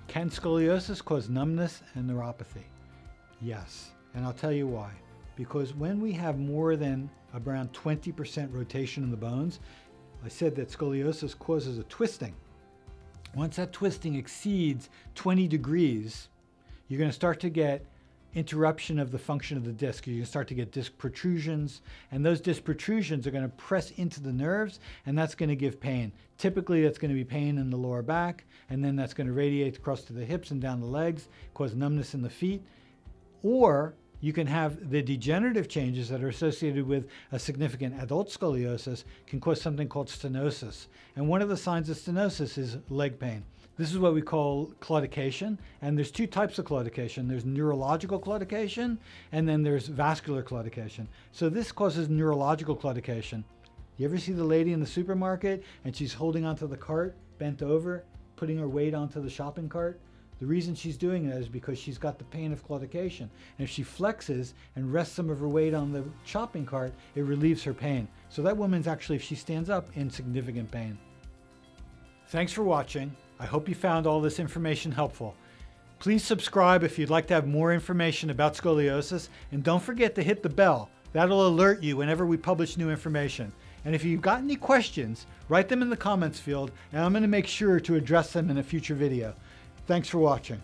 Can scoliosis cause numbness and neuropathy? Yes, and I'll tell you why. Because when we have more than around 20% rotation in the bones, I said that scoliosis causes a twisting. Once that twisting exceeds 20 degrees, you're going to start to get interruption of the function of the disc. You're going to start to get disc protrusions, and those disc protrusions are going to press into the nerves, and that's going to give pain. Typically, that's going to be pain in the lower back, and then that's going to radiate across to the hips and down the legs, cause numbness in the feet. Or you can have the degenerative changes that are associated with a significant adult scoliosis can cause something called stenosis. And one of the signs of stenosis is leg pain. This is what we call claudication. And there's two types of claudication. There's neurological claudication, and then there's vascular claudication. So this causes neurological claudication. You ever see the lady in the supermarket and she's holding onto the cart, bent over, putting her weight onto the shopping cart? The reason she's doing that is because she's got the pain of claudication. And if she flexes and rests some of her weight on the shopping cart, it relieves her pain. So that woman's actually, if she stands up, in significant pain. Thanks for watching. I hope you found all this information helpful. Please subscribe if you'd like to have more information about scoliosis, and don't forget to hit the bell. That'll alert you whenever we publish new information. And if you've got any questions, write them in the comments field, and I'm going to make sure to address them in a future video. Thanks for watching.